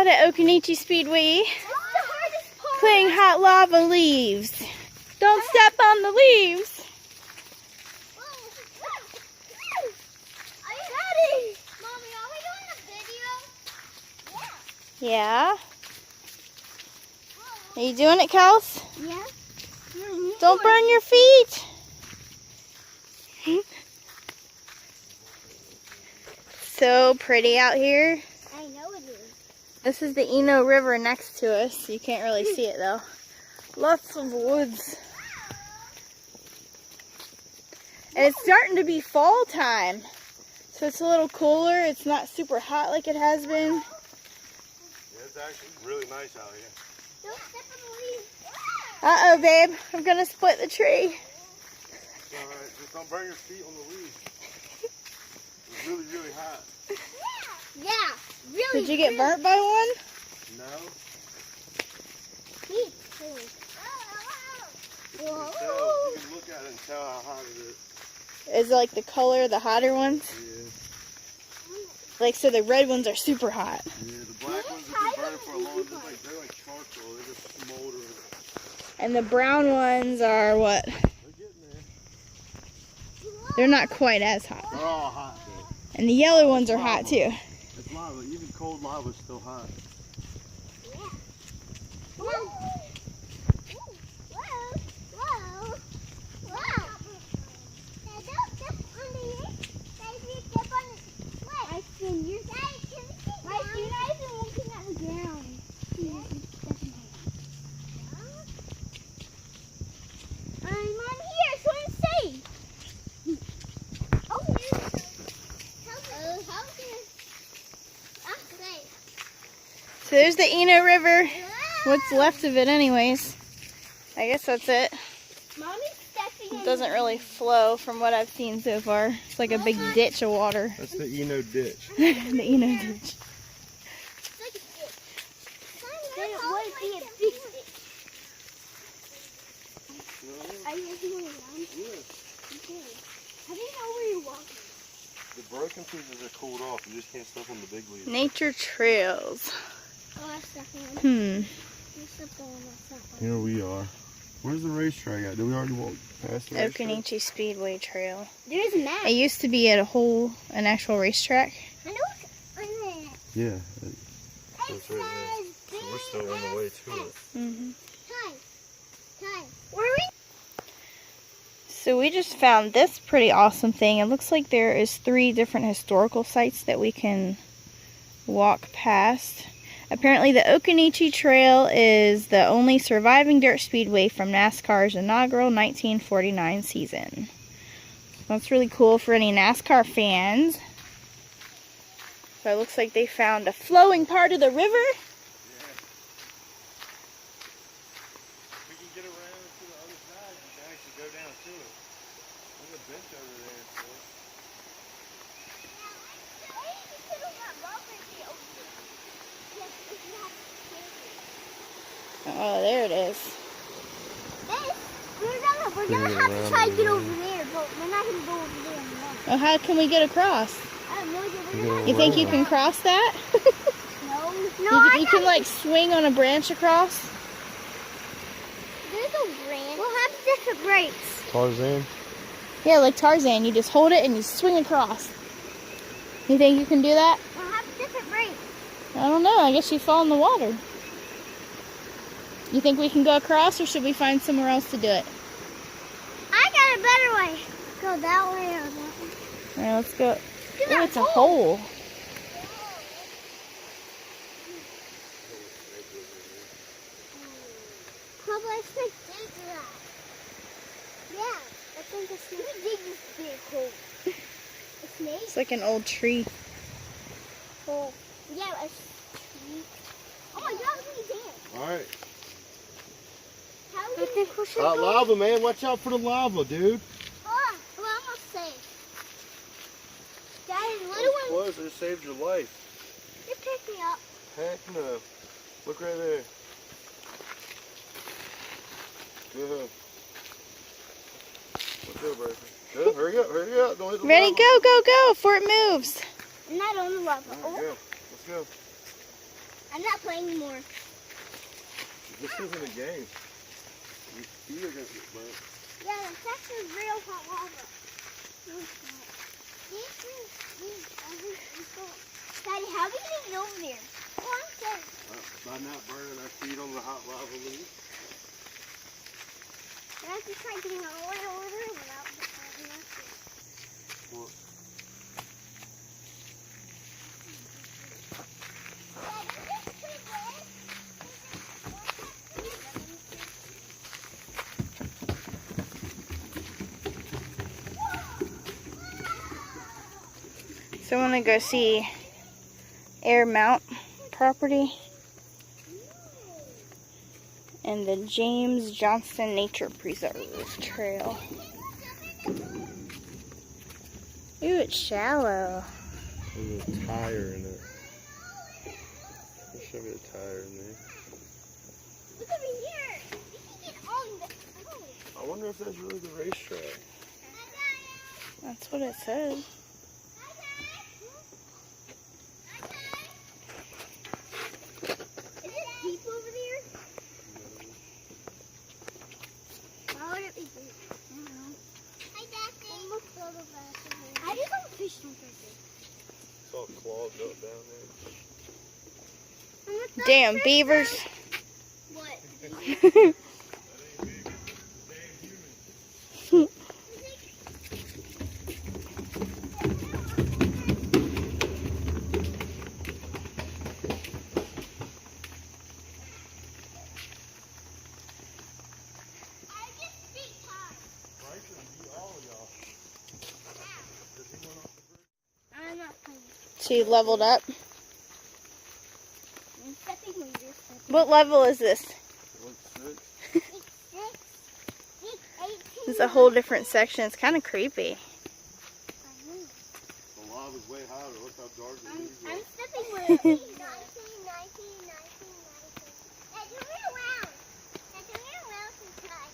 out at Ocaneechi Speedway playing hot lava leaves. Don't step on the leaves. Mommy, are we doing a video? Yeah. Are you doing it, Kels? Yeah. Don't burn your feet. So pretty out here. I know it is. This is the Eno River next to us. You can't really see it though. Lots of woods. And it's starting to be fall time. So it's a little cooler. It's not super hot like it has been. Yeah, it's actually really nice out here. Don't step on the leaves. Uh-oh, babe. I'm going to split the tree. It's alright. Just don't burn your feet on the leaves. It's really, really hot. Yeah, really. Did you get burnt by one? No. Me too. You can tell. You can look at it and tell how hot it is. Is it like the color, the hotter ones? Yeah. Like, so the red ones are super hot. Yeah, the black ones have been burning for a long time. They're like charcoal. They're just smoldering. And the brown ones are what? They're getting there. They're not quite as hot. They're all hot though. And the yellow ones are hot too. It's lava. Even cold lava is still hot. Yeah. Come on. Whoa. Whoa. Whoa. Now don't step on the leaf. Guys, you step on it. Wait. My fingers. Guys, can we sit down? My fingers are looking at the ground. I'm on here, so I'm safe. Oh, help me. I'm safe. So there's the Eno River. What's left of it anyways. I guess that's it. Mommy's stepping It doesn't really flow from what I've seen so far. It's like a big ditch of water. That's the Eno ditch. The Eno ditch. It's like a stick. Then it would be a big stick. Are you looking around? Yeah. Okay. How do you know where you're walking? The broken pieces are cooled off. You just can't step on the big leaves. Nature trails. Oh, that's definitely. Hmm. You stepped on that's not one. Here we are. Where's the racetrack at? Did we already walk past the racetrack? Ocaneechi Speedway Trail. There's a map. It used to be at an actual racetrack. I know it's on there. Yeah. That's right there. So we're still on the way to it. Mm-hmm. Time. Where are we? So we just found this pretty awesome thing. It looks like there is 3 different historical sites that we can walk past. Apparently the Ocaneechi Trail is the only surviving dirt speedway from NASCAR's inaugural 1949 season. That's really cool for any NASCAR fans. So it looks like they found a flowing part of the river. We can get around to the other side. You can actually go down to it. There's a bench over there. Oh, there it is. We're gonna have to try to get over there, but we're not gonna go over there anymore. Well, how can we get across? I have no idea. We're gonna have You think you can cross that? No, You can like swing on a branch across? There's no branch. We'll have different brakes. Tarzan? Yeah, like Tarzan. You just hold it and you swing across. You think you can do that? We'll have different brakes. I don't know. I guess you fall in the water. You think we can go across, or should we find somewhere else to do it? I got a better way. Go that way or that way. All right, let's go. Look Oh, at it's a that hole. Probably I think dig that. Yeah, I think a snake. We dig this big hole. A snake? It's like an old tree. Oh, yeah, a snake. Oh my God, we dance. Alright. How do you think we should Hot go? lava, man. Watch out for the lava, dude. Oh, we're almost safe. Daddy, little one, Close, it saved your life. you pick me up. Heck no. Look right there. Good. Let's go, Bryson. Good. Hurry up, hurry up. Don't hit the Ready? lava. Go, go, go! Before it moves. Not on the lava. All right, go. Let's go. I'm not playing anymore. This isn't a game. You are gonna get burnt. Yeah, that's actually real hot lava. Daddy, how are we gonna get over there? Oh, I'm sorry. By not burning our feet on the hot lava leaf. And I just tried getting all the way over there without burning our feet. Well, So I want to go see Air Mount property and the James Johnston Nature Preserve Trail. Ooh, it's shallow. there's a tire in it. There should be a tire in there. Look over here. You can get on the. I wonder if that's really the racetrack. That's what it says. Is it deep over there? Why would it be deep? I don't know. Hi, Daddy. How do you go fishing for this? It's all clogged up down there. Damn beavers. What? I'm not playing. She leveled up. I'm stepping on your step. What level is this? What's this? 18. This is a whole different section. It's kind of creepy. I know. The lava's way hotter. Look how dark it is. I'm stepping where it is. 19. Hey, turn me around. Hey, turn me around sometime.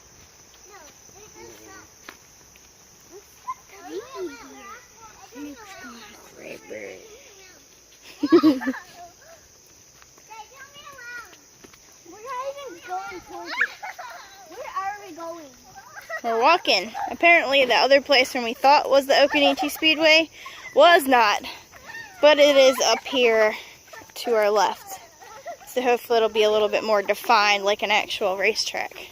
No, there's no stop. Turn me around. We're not even going towards it. Where are we going? We're walking. Apparently the other place when we thought was the Ocaneechi Speedway was not. But it is up here to our left. So hopefully it'll be a little bit more defined like an actual racetrack.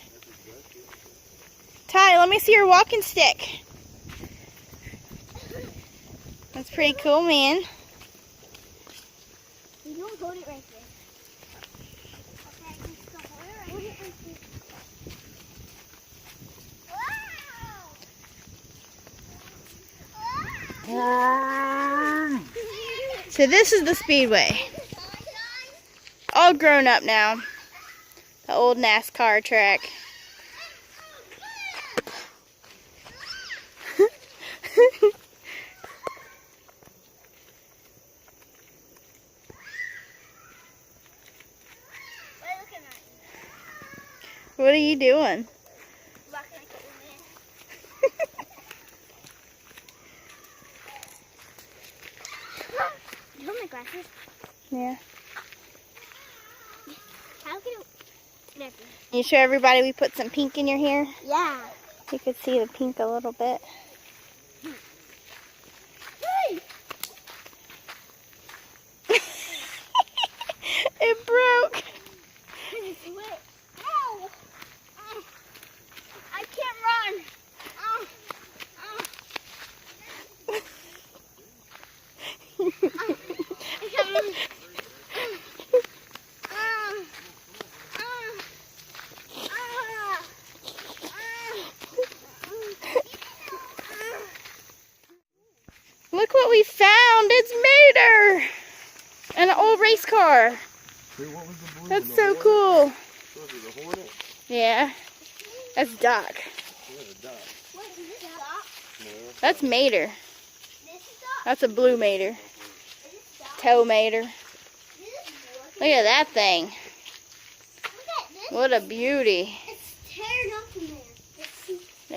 Ty, let me see your walking stick. That's pretty cool, man. You don't hold it right there. Okay, I can still hold it right there. Wow! So this is the Speedway. All grown up now. The old NASCAR track. What are you doing? You hold my glasses? Yeah. How can it... Never. You show everybody we put some pink in your hair? Yeah. You could see the pink a little bit. Hey! It broke. It's wet. Ow! I can't run. I can't run. Look what we found. It's Mater. And an old race car. Hey, what was the blue That's one? so The cool. Hornet? Was it the Hornet? Yeah. That's Doc. Yeah, the Doc. What is this Doc? No, That's Mater. This is Doc? That's a blue Mater. Is this Doc? Tow Mater. This is Look at that thing. Look at this. What a beauty. It's tearing up in there.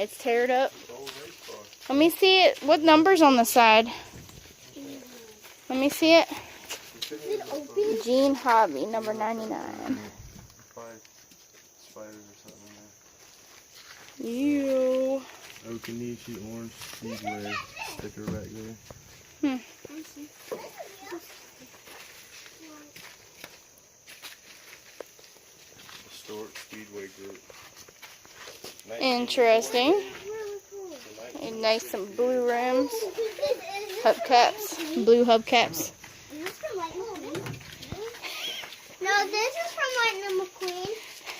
It's teared up. old race car. Let me see it. What number's on the side? Let me see it. It Gene Hobby, number 99. Five spiders or something in Ew. there. Ocaneechi Orange Speedway sticker back there. Historic Speedway Group. Interesting. And nice some blue rims. Hubcaps. Blue hubcaps. No, this is from Lightning McQueen.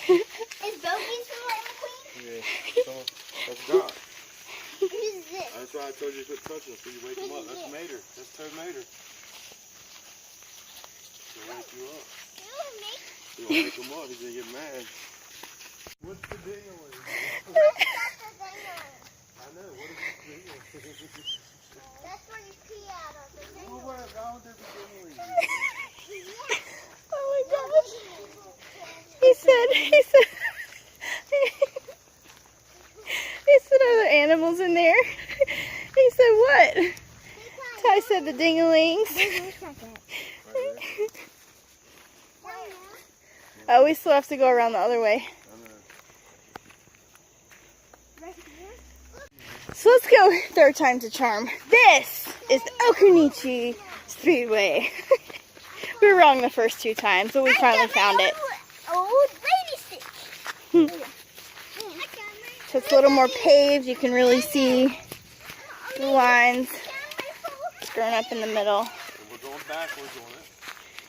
Is Bogies from Lightning McQueen? Yeah. That's God. Who's this? That's why I told you to quit touching it so you wake him up. That's Mater. That's Toad Mater. He'll wake you up. You'll wake him up. He's gonna get mad. What's the deal? I know. What is the deal? That's where you pee out of. Well, what's wrong with everything? Oh my gosh. He said, are there animals in there? He said, what? Ty said the dingalings. Oh, we still have to go around the other way. So let's go third time's a charm. This is the Ocaneechi Speedway. We were wrong the first two times, but we finally found it. Old lady stick. So it's a little more paved. You can really see the lines growing up in the middle. We're going backwards on it.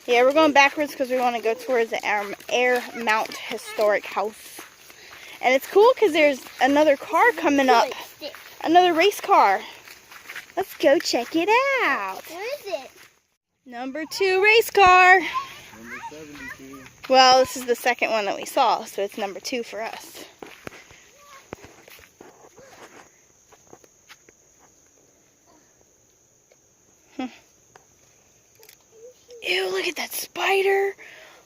Yeah, we're going backwards because we want to go towards the Air Mount Historic House. And it's cool because there's another car coming up. Another race car. Let's go check it out. What is it? Number 2 race car. Number 72. Well, this is the second one that we saw, so it's number 2 for us. Ew, look at that spider.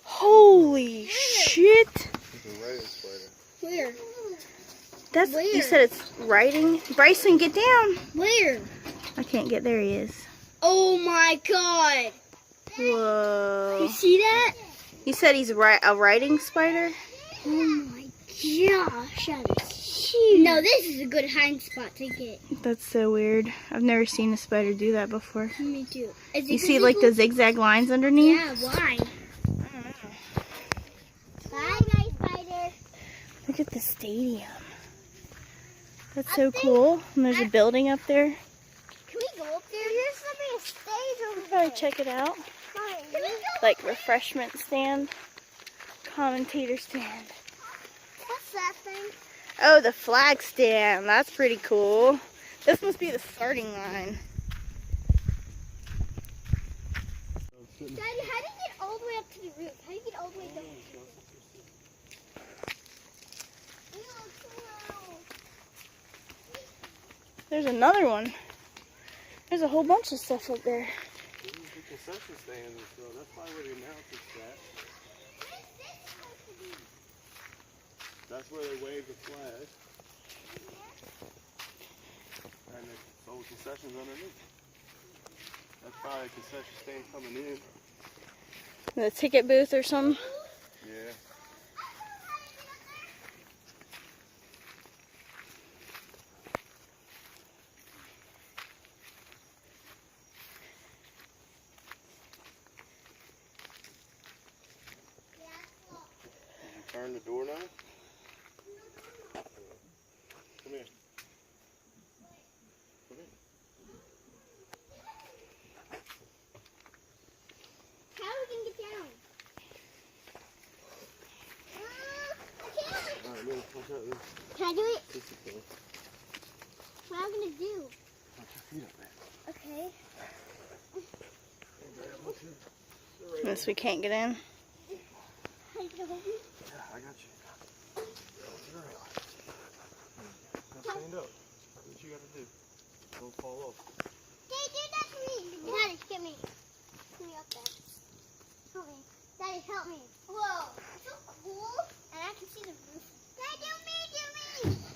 Holy shit. It's a riding spider. Where? That's, Where? you said it's riding. Bryson, get down. Where? I can't get, there he is. Oh my god. Whoa. You see that? You said he's a riding spider? Oh my gosh. That is huge. No, this is a good hiding spot to get. That's so weird. I've never seen a spider do that before. Me too. Is it You see like the zigzag lines underneath? Yeah, why? I don't know. Bye, nice spider. Look at the stadium. That's so cool. And there's a building up there. Can we go up there? There's something a stage over Probably there. check it out. Can we go? Like refreshment stand, commentator stand. What's that thing? Oh, the flag stand. That's pretty cool. This must be the starting line. Daddy, how do you get all the way up to the roof? How do you get all the way up to the roof? There's another one. There's a whole bunch of stuff up there. This is the concession stand and stuff. That's probably where the announcers at. That's where they wave the flag. And they sold concessions underneath. That's probably a concession stand coming in. The ticket booth or something. Yeah. Turn the door now? Come here. Come here. How are we going to get down? I can't. Alright, look, watch out. Can I do it? This is cool. What am I going to do? Watch your feet up there. Okay. Unless we can't get in. Can you hold me? Yeah, I got you. Now stand up. That's what you gotta do. Don't fall off. Daddy, do that to me. Daddy, get me. Get me up there. Help me. Daddy, help me. Whoa. It's so cool. And I can see the roof. Daddy, do me.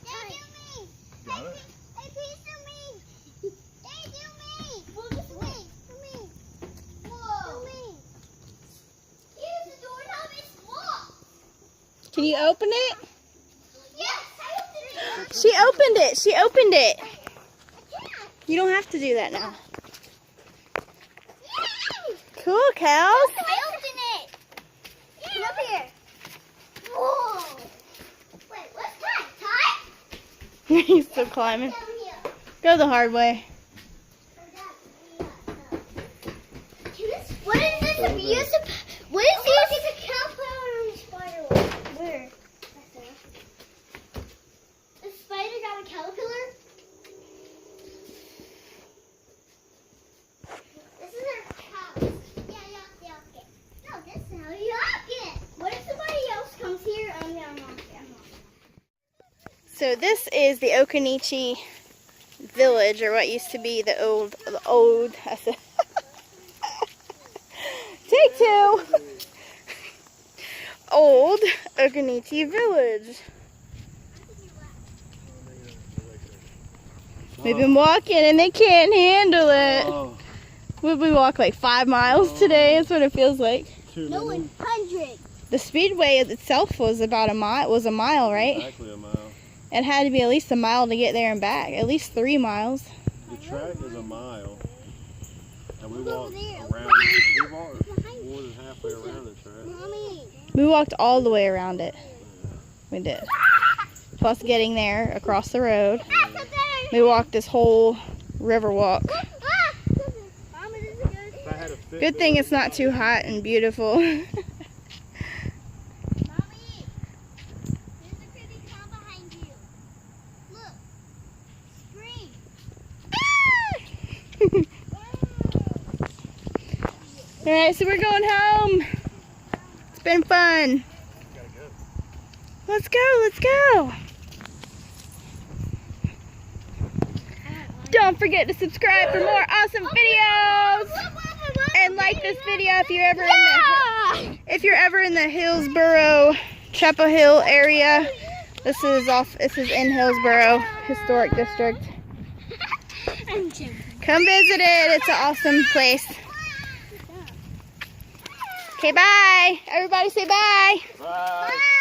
Daddy, do me. Got it? Hey, please do me. Daddy, do me. Well, this way. Do me. Whoa. Do me. Can you open it? Yes, I opened it. She opened it. She opened it. You don't have to do that now. Cool, Kels. I opened it. Come up here. Whoa. Wait, what's that? Ty? He's still climbing. Down here. Go the hard way. What is this abusive? What is this? It's a caterpillar and a spider web. Where? A spider got a caterpillar? This is our house. Yeah. No, this is how you lock it. What if somebody else comes here? I'm not. So this is the Ocaneechi village, or what used to be the old. I said, take two. Old Ocaneechi village. We've been walking and they can't handle it. Oh, Would we walk like 5 miles today? That's what it feels like. No, 100. The speedway itself was about a mile. Was a mile, right? exactly a mile. It had to be at least a mile to get there and back. At least 3 miles. The track is a mile. And we Look walked over there. around. We walked more than halfway around the track. Mommy. We walked all the way around it. We did. Plus getting there across the road. We walked this whole Riverwalk. Mama, this is good. If I had a fit, Good thing it's not too hot and beautiful. Mommy. There's a creepy cow behind you. Look. Scream. Alright, so we're going home. It's been fun. gotta go. Let's go. Don't forget to subscribe for more awesome videos. And like this video if you're ever in the Hillsborough, Chapel Hill area. This is in Hillsborough Historic District. Come visit it. It's an awesome place. Okay, bye. Everybody say bye. Bye. Bye.